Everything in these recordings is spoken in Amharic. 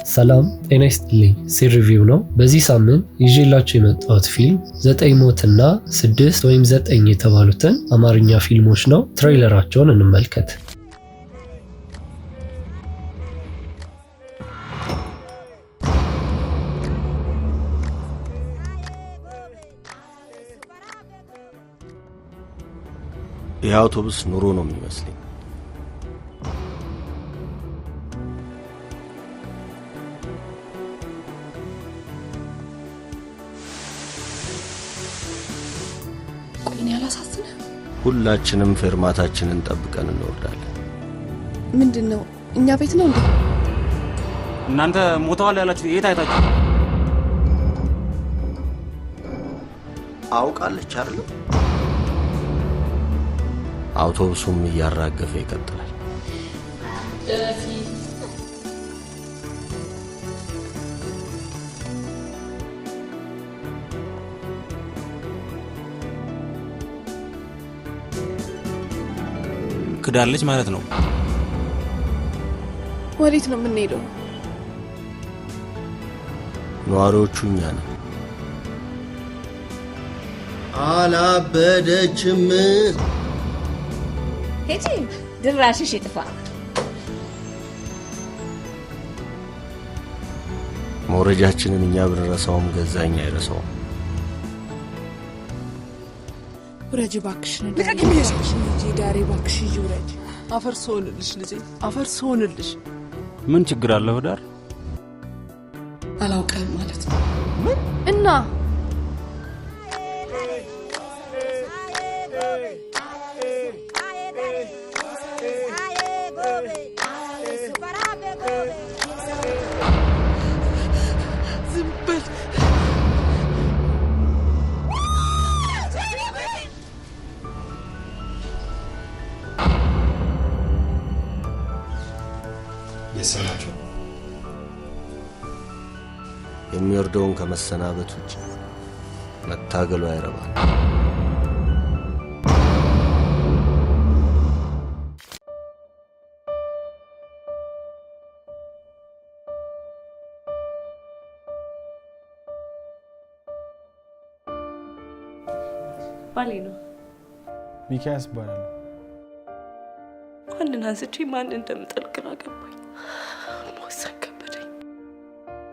ሰላም ጤና ይስጥልኝ። ሲር ሪቪው ነው። በዚህ ሳምንት ይዤላችሁ የመጣሁት ፊልም 9 ሞትና 6 ወይም 9 የተባሉትን አማርኛ ፊልሞች ነው። ትሬለራቸውን እንመልከት። ይህ አውቶቡስ ኑሮ ነው የሚመስለኝ። ቆይኔ ያላሳስነ ሁላችንም ፌርማታችንን ጠብቀን እንወርዳለን። ምንድነው? እኛ ቤት ነው እንዴ? እናንተ ሞተዋል ያላችሁ የት አይታችሁ? አውቃለች አይደል? አውቶቡሱም እያራገፈ ይቀጥላል። ክዳለች ማለት ነው። ወዴት ነው የምንሄደው? ነዋሪዎቹ እኛ ነን። አላበደችም። ሄጂ ድራሽሽ ይጥፋ። መውረጃችንን እኛ ብንረሳውም ገዛኛ አይረሳውም። ውረጅ ባክሽ ነው ዳሪ ባክሽ ይውረጅ። አፈር ሶልልሽ ልጄ አፈር ሶልልሽ። ምን ችግር አለው ዳር? አላውቀም ማለት ነው እና የሰናቸው የሚወርደውን ከመሰናበት ውጭ መታገሉ አይረባም። ባሌ ነው። ሚካያስ ይባላል። ማንን አንስቼ ማን እንደምጠልቅ ግራ ገባኝ። መወሰን ከበደኝ።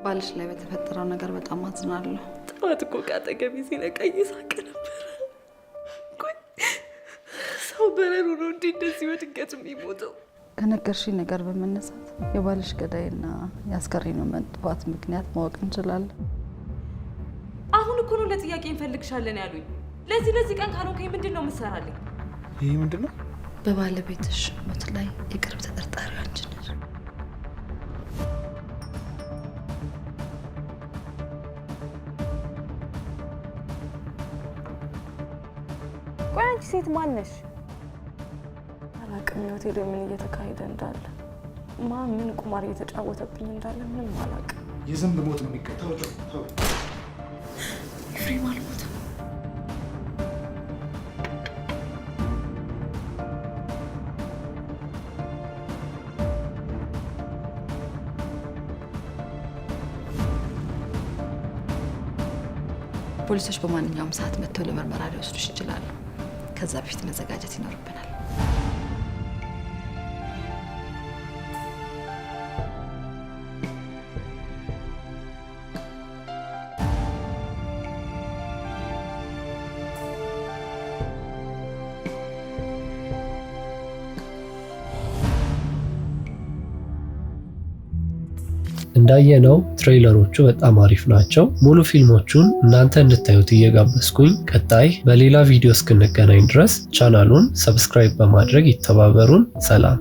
ባልሽ ላይ በተፈጠረው ነገር በጣም አዝናለሁ። ጠዋት እኮ ከአጠገቤ ሲነቃኝ ሳቅ ነበር። ቆይ ሰው በረሩ ነው እንዴ እንደዚህ በድንገት የሚሞተው? ከነገርሽኝ ነገር በመነሳት የባልሽ ገዳይና የአስከሬኑ መጥፋት ምክንያት ማወቅ እንችላለን። አሁን እኮ ነው ለጥያቄ እንፈልግሻለን ያሉኝ። ለዚህ ቀን ካልሆንከኝ ምንድን ነው የምትሰራልኝ? ይሄ ምንድን ነው? በባለቤትሽ ሞት ላይ የቅርብ ተጠርጣሪው አንቺ ነሽ። ቆይ አንቺ ሴት ማን ነሽ? አላውቅም። ሆቴሉ ምን እየተካሄደ እንዳለ ምን ቁማር እየተጫወተብኝ እንዳለ ምንም አላውቅም። የዝንብ ሞት ነው የሚቀጣው። ኤፍሬም አልሞተም። ፖሊሶች በማንኛውም ሰዓት መጥተው ለምርመራ ሊወስዱሽ ይችላሉ። ከዛ በፊት መዘጋጀት ይኖርብናል። እንዳየነው ትሬለሮቹ በጣም አሪፍ ናቸው። ሙሉ ፊልሞቹን እናንተ እንድታዩት እየጋበዝኩኝ ቀጣይ በሌላ ቪዲዮ እስክንገናኝ ድረስ ቻናሉን ሰብስክራይብ በማድረግ ይተባበሩን። ሰላም።